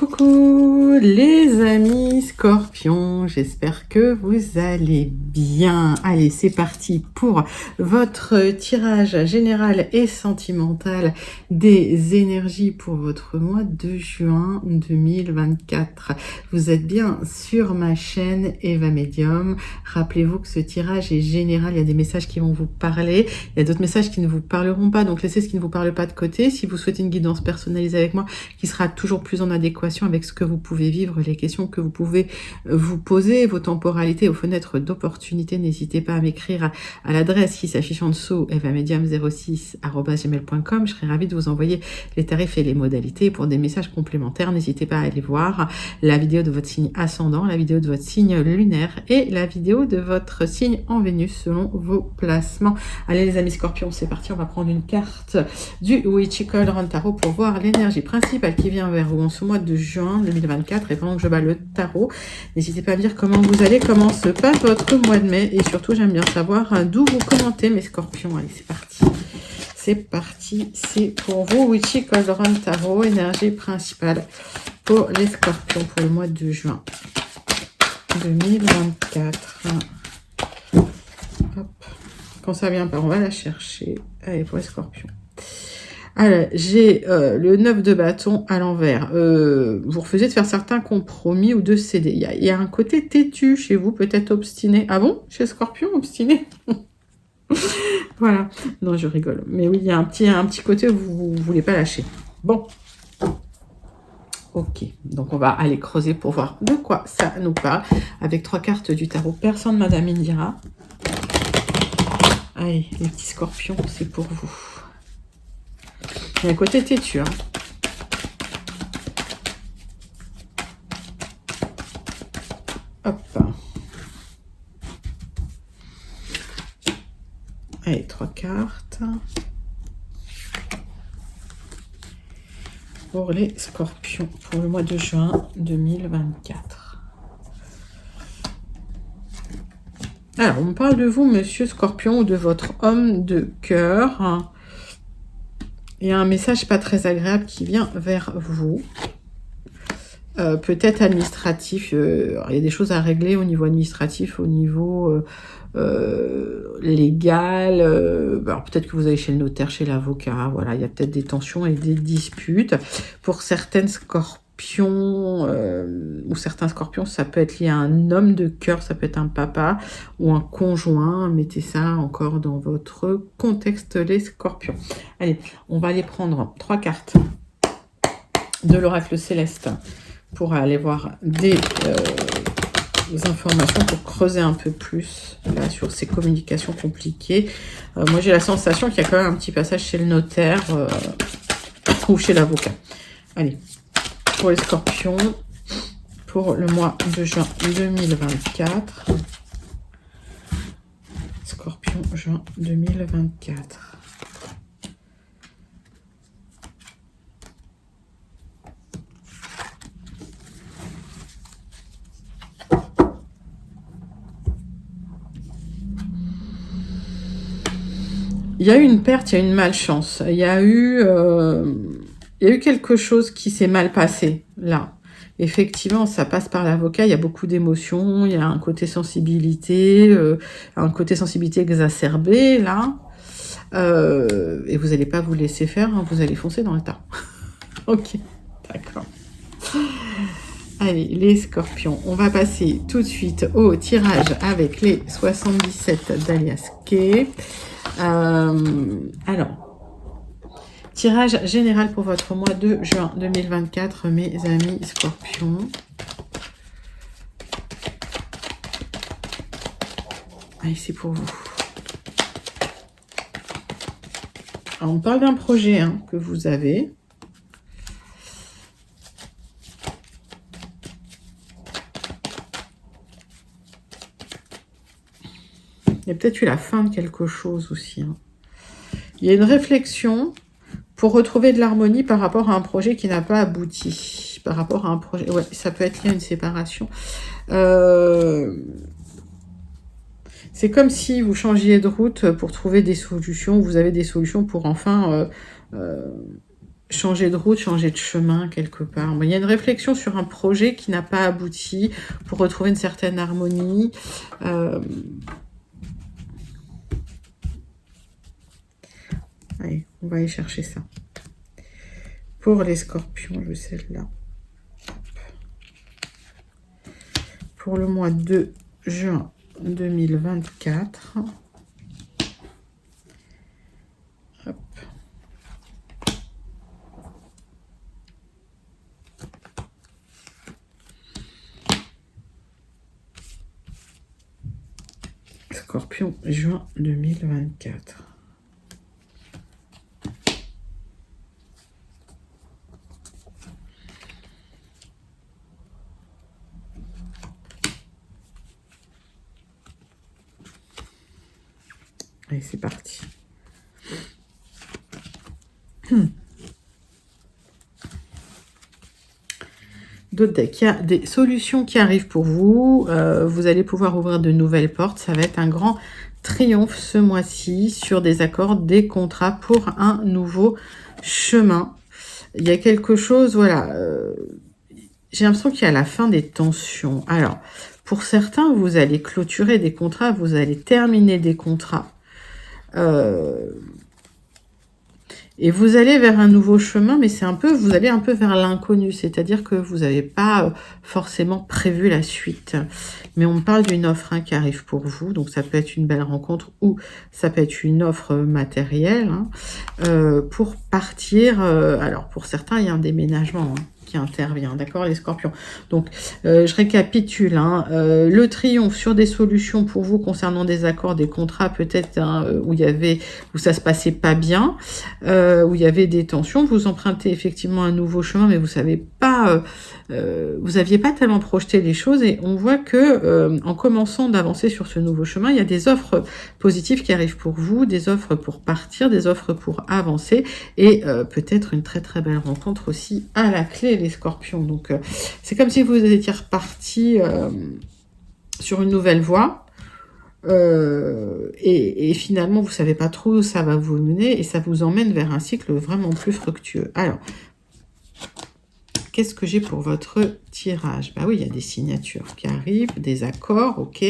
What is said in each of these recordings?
Coucou les amis scorpions, j'espère que vous allez bien. Allez, c'est parti pour votre tirage général et sentimental des énergies pour votre mois de juin 2024. Vous êtes bien sur ma chaîne Eva Medium. Rappelez-vous que ce tirage est général, il y a des messages qui vont vous parler, il y a d'autres messages qui ne vous parleront pas, donc laissez ce qui ne vous parle pas de côté. Si vous souhaitez une guidance personnalisée avec moi, qui sera toujours plus en adéquation avec ce que vous pouvez vivre, les questions que vous pouvez vous poser, vos temporalités, vos fenêtres d'opportunité, n'hésitez pas à m'écrire à l'adresse qui s'affiche en dessous, evamedium06@gmail.com. Je serai ravie de vous envoyer les tarifs et les modalités. Pour des messages complémentaires, n'hésitez pas à aller voir la vidéo de votre signe ascendant, la vidéo de votre signe lunaire et la vidéo de votre signe en Vénus selon vos placements. Allez les amis scorpions, c'est parti, on va prendre une carte du Witchy Cauldron Tarot pour voir l'énergie principale qui vient vers vous en ce mois de juin 2024. Et pendant que je bats le tarot, n'hésitez pas à me dire comment vous allez, comment se passe votre mois de mai. Et surtout, j'aime bien savoir d'où vous commentez mes scorpions. Allez, c'est parti. C'est parti, c'est pour vous. Witchy Cauldron Tarot, énergie principale pour les scorpions pour le mois de juin 2024. Hop. Quand ça vient pas, on va la chercher. Allez, pour les scorpions. Alors, j'ai le 9 de bâton à l'envers. Vous refusez de faire certains compromis ou de céder. Il y a un côté têtu chez vous, peut-être obstiné. Ah bon? Chez Scorpion, obstiné? Voilà. Non, je rigole. Mais oui, il y a un petit côté où vous ne voulez pas lâcher. Bon. Ok. Donc, on va aller creuser pour voir de quoi ça nous parle. Avec 3 cartes du tarot. Personne, Madame Indira. Allez, les petits scorpions, c'est pour vous. Il y a un côté têtu. Hein. Hop. Allez, 3 cartes. Pour les scorpions, pour le mois de juin 2024. Alors, on parle de vous, monsieur Scorpion, ou de votre homme de cœur. Il y a un message pas très agréable qui vient vers vous. Peut-être administratif. Il y a des choses à régler au niveau administratif, au niveau légal. Alors peut-être que vous allez chez le notaire, chez l'avocat. Voilà, il y a peut-être des tensions et des disputes. Pour certaines scorpions ou certains scorpions, ça peut être lié à un homme de cœur, ça peut être un papa ou un conjoint. Mettez ça encore dans votre contexte, les scorpions. Allez, on va aller prendre 3 cartes de l'oracle céleste pour aller voir des informations, pour creuser un peu plus là, sur ces communications compliquées. Moi, j'ai la sensation qu'il y a quand même un petit passage chez le notaire ou chez l'avocat. Allez, pour les scorpions, pour le mois de juin 2024. Scorpion, juin 2024. Il y a eu une perte, il y a eu une malchance. Il y a eu quelque chose qui s'est mal passé, là. Effectivement, ça passe par l'avocat, il y a beaucoup d'émotions, il y a un côté sensibilité exacerbé, là. Et vous n'allez pas vous laisser faire, hein, vous allez foncer dans le tas. Ok, d'accord. Allez, les scorpions, on va passer tout de suite au tirage avec les 77 d'Alias Kay. Alors, tirage général pour votre mois de juin 2024, mes amis scorpions. Allez, c'est pour vous. Alors, on parle d'un projet que vous avez. Il y a peut-être eu la fin de quelque chose aussi. Il y a une réflexion pour retrouver de l'harmonie par rapport à un projet qui n'a pas abouti. Par rapport à un projet... Ouais, ça peut être lié à une séparation. C'est comme si vous changiez de route pour trouver des solutions. Vous avez des solutions pour enfin changer de route, changer de chemin quelque part. Il y a une réflexion sur un projet qui n'a pas abouti pour retrouver une certaine harmonie. Allez, on va aller chercher ça. Pour les scorpions, je veux celle-là. Pour le mois de juin 2024. Hop. Scorpion, juin 2024. Allez, c'est parti. D'autres decks, il y a des solutions qui arrivent pour vous. Vous allez pouvoir ouvrir de nouvelles portes. Ça va être un grand triomphe ce mois-ci sur des accords, des contrats pour un nouveau chemin. Il y a quelque chose, voilà. J'ai l'impression qu'il y a la fin des tensions. Alors, pour certains, vous allez clôturer des contrats, vous allez terminer des contrats. Et vous allez vers un nouveau chemin, mais c'est un peu, vous allez un peu vers l'inconnu, c'est-à-dire que vous n'avez pas forcément prévu la suite. Mais on me parle d'une offre qui arrive pour vous, donc ça peut être une belle rencontre ou ça peut être une offre matérielle pour partir. Alors pour certains, il y a un déménagement qui intervient, d'accord les scorpions. Donc je récapitule, le triomphe sur des solutions pour vous concernant des accords, des contrats peut-être où ça se passait pas bien, où il y avait des tensions, vous empruntez effectivement un nouveau chemin, mais vous savez pas, vous aviez pas tellement projeté les choses, et on voit que en commençant d'avancer sur ce nouveau chemin, il y a des offres positives qui arrivent pour vous, des offres pour partir, des offres pour avancer, et peut-être une très très belle rencontre aussi à la clé, les scorpions. Donc c'est comme si vous étiez reparti sur une nouvelle voie, et finalement vous savez pas trop où ça va vous mener, et ça vous emmène vers un cycle vraiment plus fructueux. Alors qu'est-ce que j'ai pour votre tirage? Bah oui, il y a des signatures qui arrivent, des accords, ok.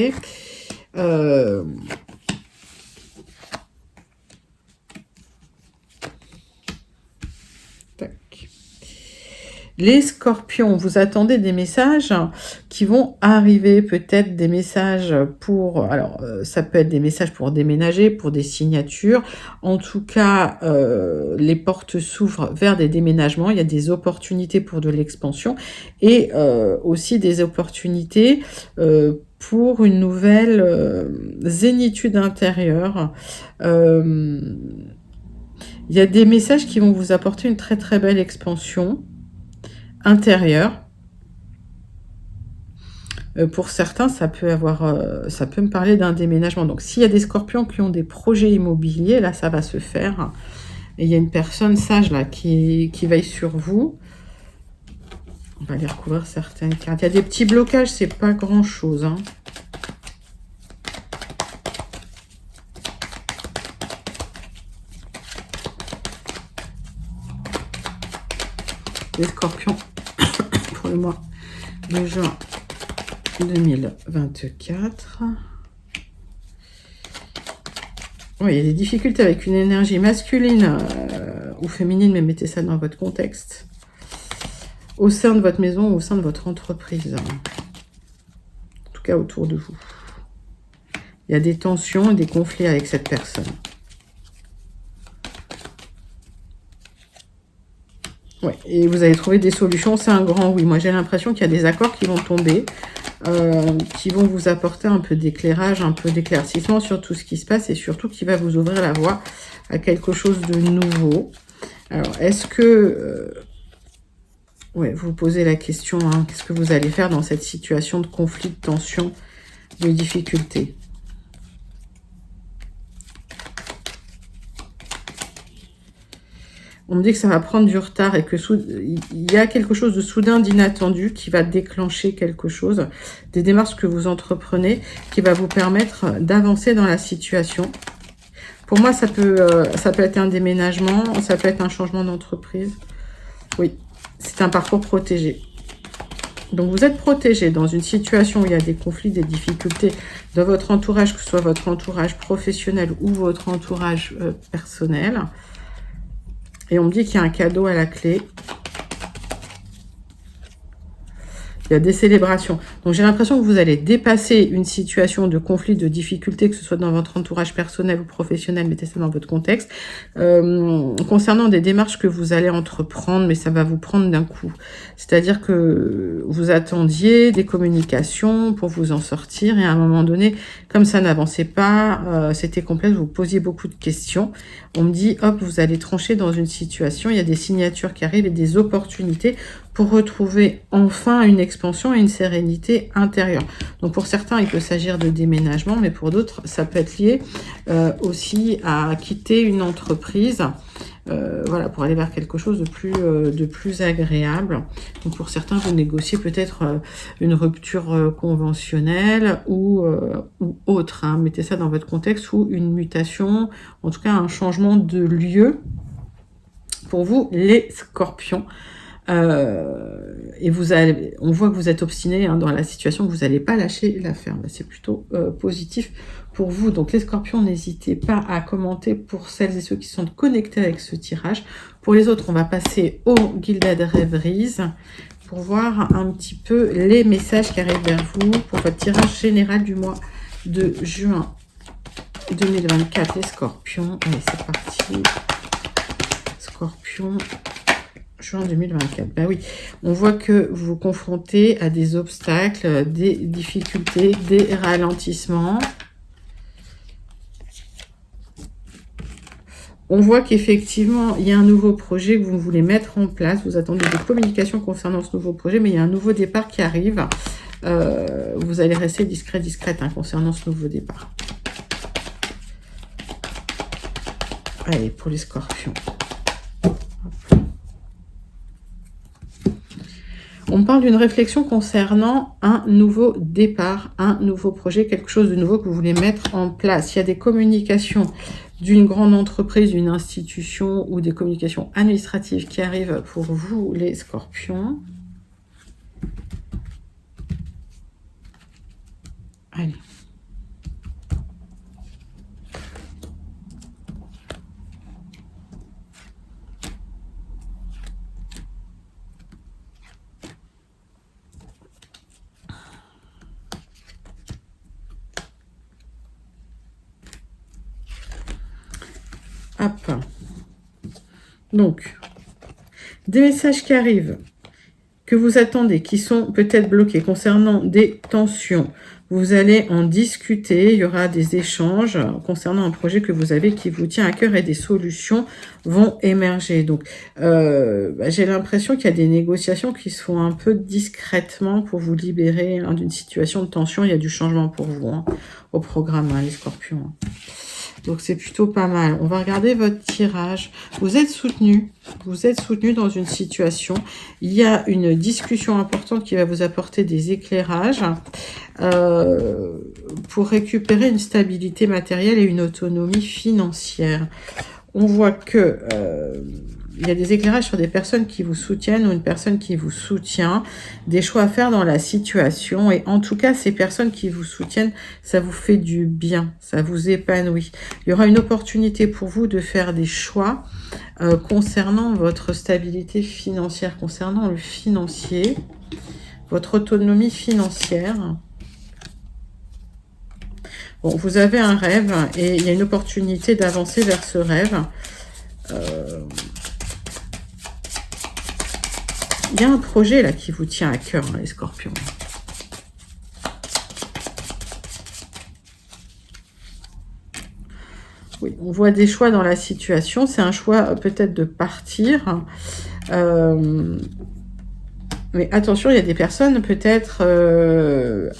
Les scorpions, vous attendez des messages qui vont arriver, peut-être des messages pour... Alors, ça peut être des messages pour déménager, pour des signatures. En tout cas, les portes s'ouvrent vers des déménagements. Il y a des opportunités pour de l'expansion et aussi des opportunités pour une nouvelle zénitude intérieure. Il y a des messages qui vont vous apporter une très très belle expansion intérieur. Pour certains, ça peut me parler d'un déménagement. Donc, s'il y a des scorpions qui ont des projets immobiliers, là, ça va se faire. Et il y a une personne sage, là, qui veille sur vous. On va aller recouvrir certaines cartes. Il y a des petits blocages, c'est pas grand-chose, Les scorpions, pour le mois de juin 2024. Oui, il y a des difficultés avec une énergie masculine ou féminine, mais mettez ça dans votre contexte. Au sein de votre maison ou au sein de votre entreprise. En tout cas, autour de vous. Il y a des tensions et des conflits avec cette personne. Ouais, et vous allez trouver des solutions, c'est un grand oui. Moi, j'ai l'impression qu'il y a des accords qui vont tomber, qui vont vous apporter un peu d'éclairage, un peu d'éclaircissement sur tout ce qui se passe, et surtout qui va vous ouvrir la voie à quelque chose de nouveau. Alors, est-ce que... ouais, vous posez la question, qu'est-ce que vous allez faire dans cette situation de conflit, de tension, de difficulté? On me dit que ça va prendre du retard et que il y a quelque chose de soudain, d'inattendu qui va déclencher quelque chose, des démarches que vous entreprenez qui va vous permettre d'avancer dans la situation. Pour moi, ça peut être un déménagement, ça peut être un changement d'entreprise. Oui, c'est un parcours protégé. Donc, vous êtes protégé dans une situation où il y a des conflits, des difficultés dans votre entourage, que ce soit votre entourage professionnel ou votre entourage personnel. Et on me dit qu'il y a un cadeau à la clé. Il y a des célébrations. Donc, j'ai l'impression que vous allez dépasser une situation de conflit, de difficulté, que ce soit dans votre entourage personnel ou professionnel, mettez ça dans votre contexte, concernant des démarches que vous allez entreprendre, mais ça va vous prendre d'un coup. C'est-à-dire que vous attendiez des communications pour vous en sortir, et à un moment donné, comme ça n'avançait pas, c'était complexe, vous posiez beaucoup de questions. On me dit, hop, vous allez trancher dans une situation, il y a des signatures qui arrivent et des opportunités pour retrouver enfin une expansion et une sérénité intérieure. Donc pour certains, il peut s'agir de déménagement, mais pour d'autres, ça peut être lié aussi à quitter une entreprise, voilà, pour aller vers quelque chose de plus agréable. Donc pour certains, vous négociez peut-être une rupture conventionnelle ou autre, hein. Mettez ça dans votre contexte, ou une mutation, en tout cas un changement de lieu pour vous, les scorpions. Et on voit que vous êtes obstiné dans la situation, que vous n'allez pas lâcher l'affaire. C'est plutôt positif pour vous. Donc les scorpions, n'hésitez pas à commenter pour celles et ceux qui sont connectés avec ce tirage. Pour les autres, on va passer au Gilded Rêveries pour voir un petit peu les messages qui arrivent vers vous pour votre tirage général du mois de juin 2024. Les scorpions, allez, c'est parti. Scorpion, juin 2024. Ben oui, on voit que vous vous confrontez à des obstacles, des difficultés, des ralentissements. On voit qu'effectivement, il y a un nouveau projet que vous voulez mettre en place. Vous attendez des communications concernant ce nouveau projet, mais il y a un nouveau départ qui arrive. Vous allez rester discret, discrète, hein, concernant ce nouveau départ. Allez, pour les scorpions. On parle d'une réflexion concernant un nouveau départ, un nouveau projet, quelque chose de nouveau que vous voulez mettre en place. Il y a des communications d'une grande entreprise, d'une institution ou des communications administratives qui arrivent pour vous, les scorpions. Allez. Hop. Donc, des messages qui arrivent, que vous attendez, qui sont peut-être bloqués concernant des tensions. Vous allez en discuter, il y aura des échanges concernant un projet que vous avez qui vous tient à cœur et des solutions vont émerger. Donc, j'ai l'impression qu'il y a des négociations qui se font un peu discrètement pour vous libérer d'une situation de tension. Il y a du changement pour vous au programme, les scorpions. Donc, c'est plutôt pas mal. On va regarder votre tirage. Vous êtes soutenu. Vous êtes soutenu dans une situation. Il y a une discussion importante qui va vous apporter des éclairages pour récupérer une stabilité matérielle et une autonomie financière. On voit que il y a des éclairages sur des personnes qui vous soutiennent ou une personne qui vous soutient, des choix à faire dans la situation. Et en tout cas, ces personnes qui vous soutiennent, ça vous fait du bien, ça vous épanouit. Il y aura une opportunité pour vous de faire des choix concernant votre stabilité financière, concernant le financier, votre autonomie financière. Bon, vous avez un rêve et il y a une opportunité d'avancer vers ce rêve. Il y a un projet là qui vous tient à cœur, les scorpions. Oui, on voit des choix dans la situation. C'est un choix peut-être de partir. Mais attention, il y a des personnes peut-être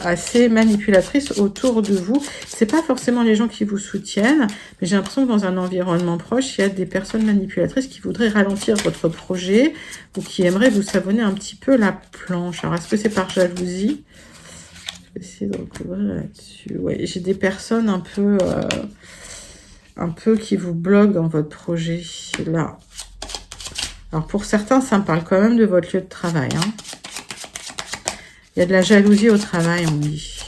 assez manipulatrices autour de vous. C'est pas forcément les gens qui vous soutiennent, mais j'ai l'impression que dans un environnement proche, il y a des personnes manipulatrices qui voudraient ralentir votre projet ou qui aimeraient vous savonner un petit peu la planche. Alors, est-ce que c'est par jalousie? Je vais essayer de recouvrir là-dessus. Ouais, j'ai des personnes un peu qui vous bloquent dans votre projet. Là. Alors, pour certains, ça me parle quand même de votre lieu de travail. Hein. Il y a de la jalousie au travail, on dit.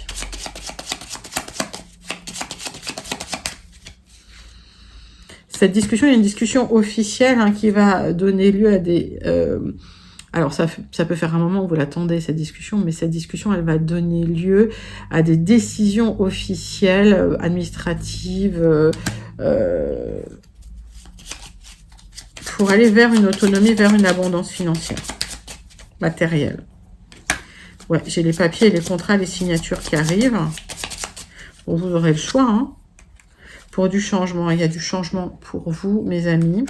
Cette discussion, il y a une discussion officielle hein, qui va donner lieu à des... alors, ça peut faire un moment où vous l'attendez, cette discussion, mais cette discussion, elle va donner lieu à des décisions officielles, administratives, pour aller vers une autonomie, vers une abondance financière, matérielle. Ouais, j'ai les papiers, les contrats, les signatures qui arrivent. Bon, vous aurez le choix, hein. Pour du changement, il y a du changement pour vous, mes amis.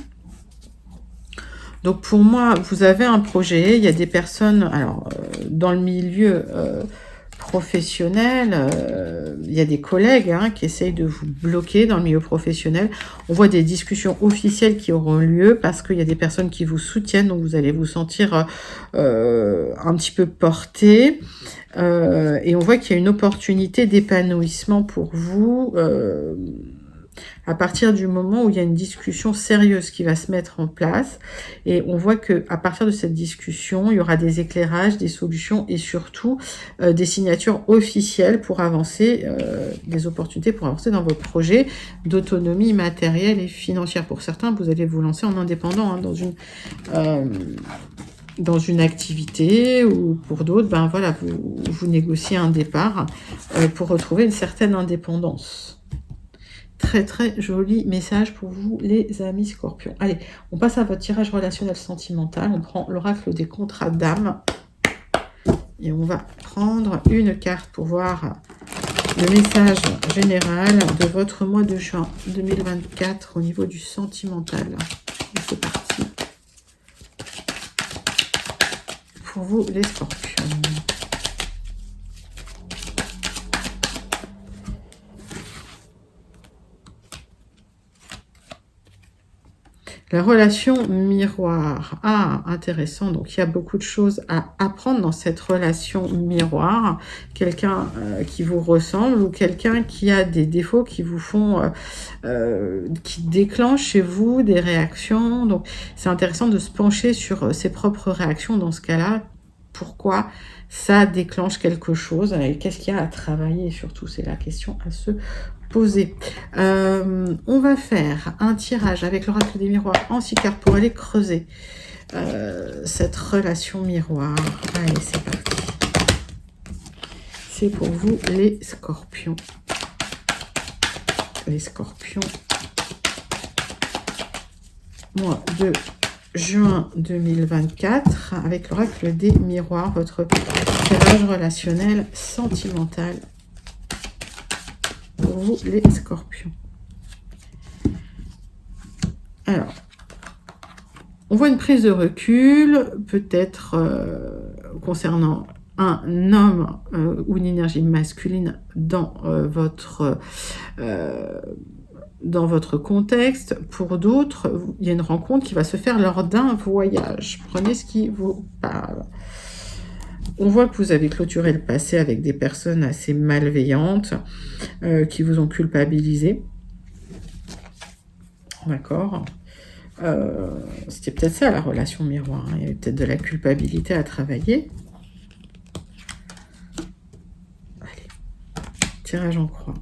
Donc, pour moi, vous avez un projet. Il y a des personnes, alors, dans le milieu professionnel, il y a des collègues hein, qui essayent de vous bloquer dans le milieu professionnel. On voit des discussions officielles qui auront lieu parce qu'il y a des personnes qui vous soutiennent. Donc, vous allez vous sentir un petit peu porté. Et on voit qu'il y a une opportunité d'épanouissement pour vous à partir du moment où il y a une discussion sérieuse qui va se mettre en place. Et on voit que à partir de cette discussion, il y aura des éclairages, des solutions et surtout des signatures officielles pour avancer, des opportunités pour avancer dans votre projet d'autonomie matérielle et financière. Pour certains, vous allez vous lancer en indépendant hein, dans une activité, ou pour d'autres, ben voilà, vous négociez un départ pour retrouver une certaine indépendance. Très très joli message pour vous les amis scorpions. Allez, on passe à votre tirage relationnel sentimental. On prend l'oracle des contrats d'âme. Et on va prendre une carte pour voir le message général de votre mois de juin 2024 au niveau du sentimental. Et c'est parti. Pour vous les scorpions. La relation miroir. Ah, intéressant. Donc, il y a beaucoup de choses à apprendre dans cette relation miroir. Quelqu'un qui vous ressemble ou quelqu'un qui a des défauts qui vous font... qui déclenchent chez vous des réactions. Donc, c'est intéressant de se pencher sur ses propres réactions dans ce cas-là. Pourquoi ça déclenche quelque chose et qu'est-ce qu'il y a à travailler surtout, c'est la question à se poser. On va faire un tirage avec l'oracle des miroirs en 6 cartes pour aller creuser cette relation miroir. Allez, c'est parti. C'est pour vous les scorpions. Les scorpions. Mois de juin 2024 avec l'oracle des miroirs, votre tirage relationnel sentimental pour vous les scorpions. Alors, on voit une prise de recul, peut-être concernant un homme ou une énergie masculine dans votre contexte. Pour d'autres, il y a une rencontre qui va se faire lors d'un voyage. Prenez ce qui vous parle. On voit que vous avez clôturé le passé avec des personnes assez malveillantes qui vous ont culpabilisé. D'accord. C'était peut-être ça la relation miroir. Hein. Il y avait peut-être de la culpabilité à travailler. Allez. Tirage en croix.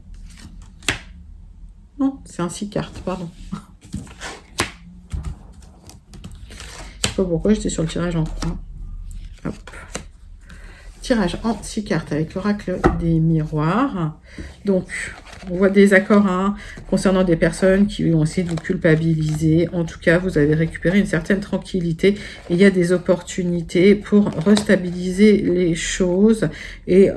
Non, c'est un 6 cartes, pardon. Je sais pas pourquoi j'étais sur le tirage en croix. Hop. Tirage en 6 cartes avec l'oracle des miroirs. Donc, on voit des accords hein, concernant des personnes qui ont essayé de vous culpabiliser. En tout cas, vous avez récupéré une certaine tranquillité. Et il y a des opportunités pour restabiliser les choses et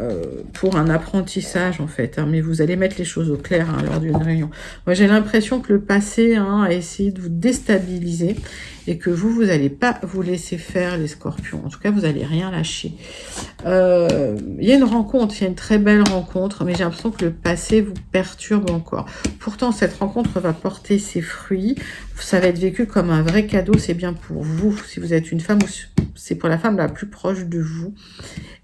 pour un apprentissage, en fait. Hein, mais vous allez mettre les choses au clair hein, lors d'une réunion. Moi, j'ai l'impression que le passé hein, a essayé de vous déstabiliser et que vous n'allez pas vous laisser faire, les scorpions. En tout cas, vous n'allez rien lâcher. Il y a une rencontre, il y a une très belle rencontre, mais j'ai l'impression que le passé vous perturbe encore. Pourtant, cette rencontre va porter ses fruits. Ça va être vécu comme un vrai cadeau, c'est bien pour vous. Si vous êtes une femme, c'est pour la femme la plus proche de vous.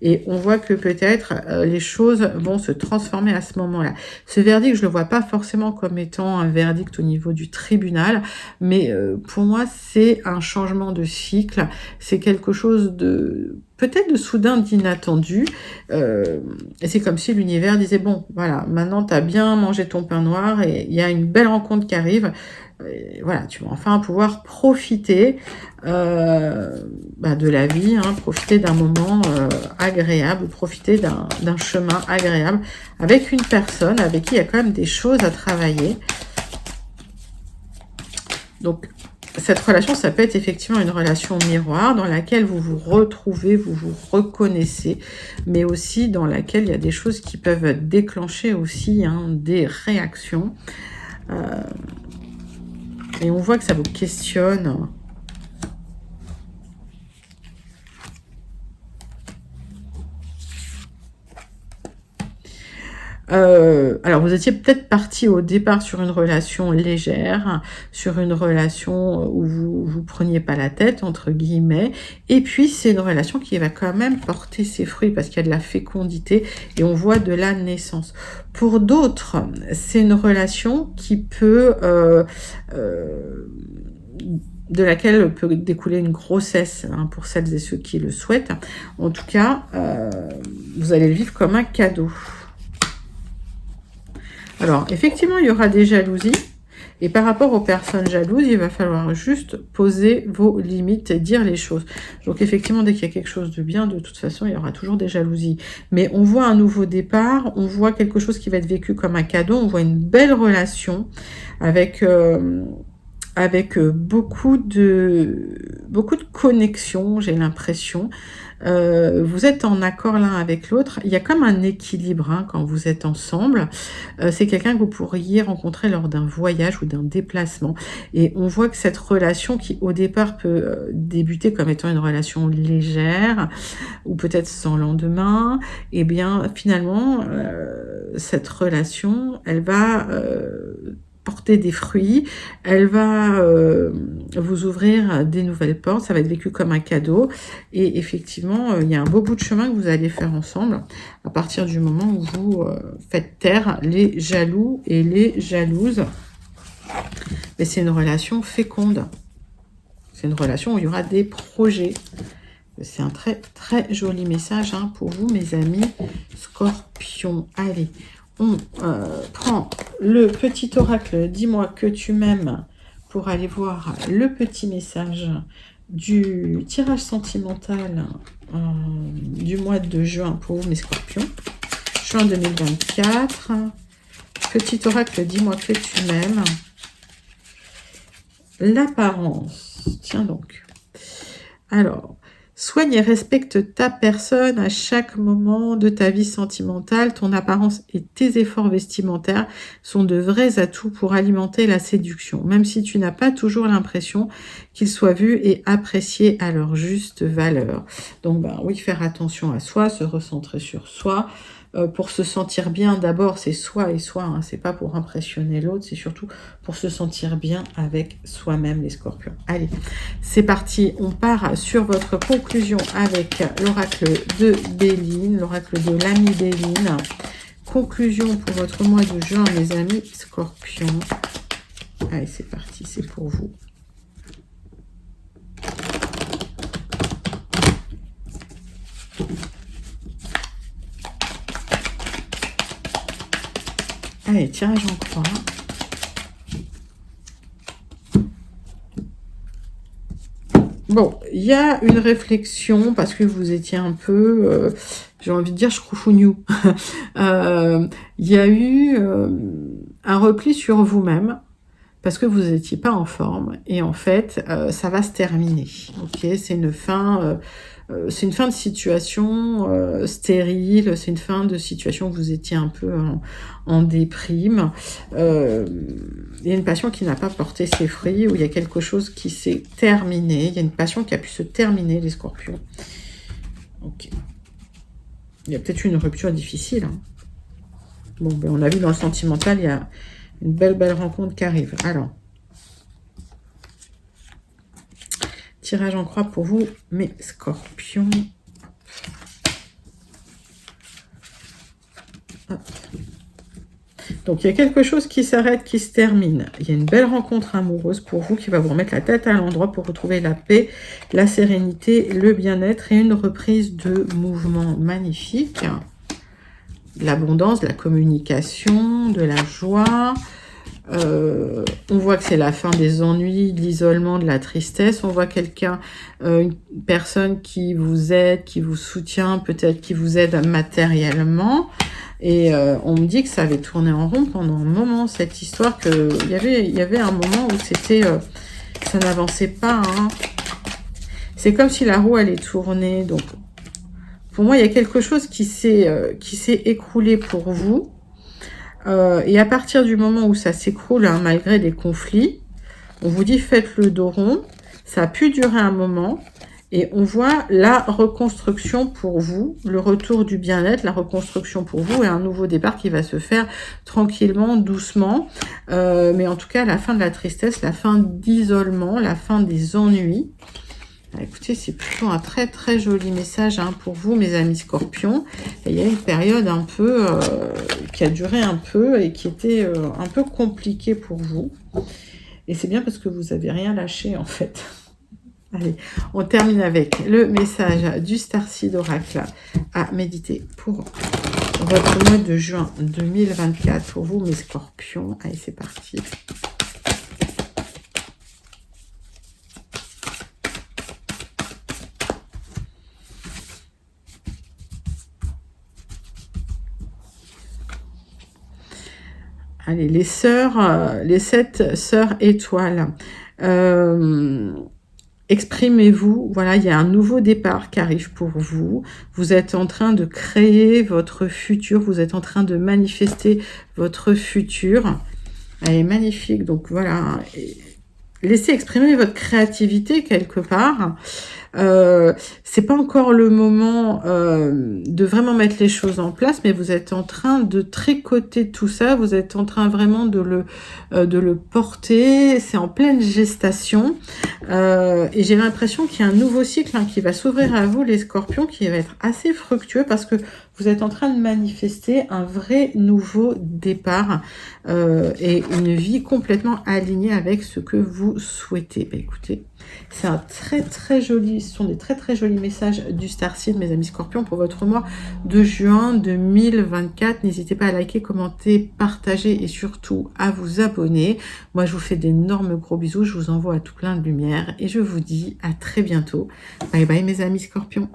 Et on voit que peut-être les choses vont se transformer à ce moment-là. Ce verdict, je ne le vois pas forcément comme étant un verdict au niveau du tribunal, mais pour moi, c'est c'est un changement de cycle, c'est quelque chose de peut-être de soudain, d'inattendu. Et c'est comme si l'univers disait, bon, voilà, maintenant tu as bien mangé ton pain noir et il y a une belle rencontre qui arrive. Et voilà, tu vas enfin pouvoir profiter de la vie, hein, profiter d'un moment agréable, profiter d'un chemin agréable avec une personne avec qui il y a quand même des choses à travailler. Donc, cette relation, ça peut être effectivement une relation miroir dans laquelle vous vous retrouvez, vous vous reconnaissez, mais aussi dans laquelle il y a des choses qui peuvent déclencher aussi des réactions. Et on voit que ça vous questionne. Alors, vous étiez peut-être parti au départ sur une relation légère, sur une relation où vous preniez pas la tête, entre guillemets, et puis c'est une relation qui va quand même porter ses fruits parce qu'il y a de la fécondité et on voit de la naissance. Pour d'autres, c'est une relation qui peut... de laquelle peut découler une grossesse pour celles et ceux qui le souhaitent. En tout cas, vous allez le vivre comme un cadeau. Alors, effectivement, il y aura des jalousies. Et par rapport aux personnes jalouses, il va falloir juste poser vos limites et dire les choses. Donc, effectivement, dès qu'il y a quelque chose de bien, de toute façon, il y aura toujours des jalousies. Mais on voit un nouveau départ, on voit quelque chose qui va être vécu comme un cadeau, on voit une belle relation avec beaucoup de connexions, j'ai l'impression. Vous êtes en accord l'un avec l'autre. Il y a comme un équilibre quand vous êtes ensemble. C'est quelqu'un que vous pourriez rencontrer lors d'un voyage ou d'un déplacement. Et on voit que cette relation qui au départ peut débuter comme étant une relation légère ou peut-être sans lendemain, et bien finalement cette relation, elle va porter des fruits, elle va vous ouvrir des nouvelles portes, ça va être vécu comme un cadeau, et effectivement, il y a un beau bout de chemin que vous allez faire ensemble, à partir du moment où vous faites taire les jaloux et les jalouses. Mais c'est une relation féconde, c'est une relation où il y aura des projets. C'est un très très joli message pour vous, mes amis Scorpions. Allez, on prend le petit oracle, dis-moi que tu m'aimes, pour aller voir le petit message du tirage sentimental du mois de juin pour vous, mes Scorpions. Juin 2024. Petit oracle, dis-moi que tu m'aimes. L'apparence. Tiens donc. Alors, soigne et respecte ta personne à chaque moment de ta vie sentimentale. Ton apparence et tes efforts vestimentaires sont de vrais atouts pour alimenter la séduction, même si tu n'as pas toujours l'impression qu'ils soient vus et appréciés à leur juste valeur. Donc, oui, faire attention à soi, se recentrer sur soi. Pour se sentir bien, d'abord, c'est soi et soi. C'est pas pour impressionner l'autre, c'est surtout pour se sentir bien avec soi-même, les Scorpions. Allez, c'est parti. On part sur votre conclusion avec l'oracle de Béline, l'oracle de l'ami Béline. Conclusion pour votre mois de juin, mes amis Scorpions. Allez, c'est parti, c'est pour vous. Allez, tirage en croix. Bon, il y a une réflexion parce que vous étiez un peu, j'ai envie de dire, chrouchougnou. Il y a eu un repli sur vous-même parce que vous n'étiez pas en forme et en fait, ça va se terminer. Ok, c'est une fin. C'est une fin de situation stérile, c'est une fin de situation où vous étiez un peu en déprime. Il y a une passion qui n'a pas porté ses fruits, où il y a quelque chose qui s'est terminé. Il y a une passion qui a pu se terminer, les Scorpions. Ok. Il y a peut-être une rupture difficile. Bon, on a vu dans le sentimental, il y a une belle rencontre qui arrive. Alors, tirage en croix pour vous, mes Scorpions. Hop. Donc, il y a quelque chose qui s'arrête, qui se termine. Il y a une belle rencontre amoureuse pour vous qui va vous remettre la tête à l'endroit pour retrouver la paix, la sérénité, le bien-être et une reprise de mouvement magnifique. De l'abondance, de la communication, de la joie. On voit que c'est la fin des ennuis, de l'isolement, de la tristesse. On voit quelqu'un, une personne qui vous aide, qui vous soutient, peut-être qui vous aide matériellement. Et on me dit que ça avait tourné en rond pendant un moment, cette histoire, qu'il y avait un moment où c'était, ça n'avançait pas. Hein. C'est comme si la roue allait tourner. Donc, pour moi, il y a quelque chose qui s'est écroulé pour vous. Et à partir du moment où ça s'écroule, hein, malgré les conflits, on vous dit faites le dos rond. Ça a pu durer un moment. Et on voit la reconstruction pour vous, le retour du bien-être, la reconstruction pour vous et un nouveau départ qui va se faire tranquillement, doucement. Mais en tout cas, la fin de la tristesse, la fin d'isolement, la fin des ennuis. Écoutez, c'est plutôt un très très joli message hein, pour vous, mes amis scorpions. Et il y a une période un peu qui a duré un peu et qui était un peu compliquée pour vous. Et c'est bien parce que vous n'avez rien lâché en fait. Allez, on termine avec le message du Starseed Oracle à méditer pour votre mois de juin 2024 pour vous, mes scorpions. Allez, c'est parti. Allez, les sœurs, les 7 sœurs étoiles. Exprimez-vous, voilà, il y a un nouveau départ qui arrive pour vous. Vous êtes en train de créer votre futur, vous êtes en train de manifester votre futur. Elle est magnifique, donc voilà. Laissez exprimer votre créativité quelque part. C'est pas encore le moment de vraiment mettre les choses en place, mais vous êtes en train de tricoter tout ça, vous êtes en train vraiment de le porter, c'est en pleine gestation, et j'ai l'impression qu'il y a un nouveau cycle hein, qui va s'ouvrir à vous les scorpions, qui va être assez fructueux, parce que vous êtes en train de manifester un vrai nouveau départ, et une vie complètement alignée avec ce que vous souhaitez. Bah, écoutez, c'est un très très joli, ce sont des très très jolis messages du Starseed, mes amis scorpions, pour votre mois de juin 2024. N'hésitez pas à liker, commenter, partager et surtout à vous abonner. Moi, je vous fais d'énormes gros bisous, je vous envoie à tout plein de lumière et je vous dis à très bientôt. Bye bye mes amis scorpions.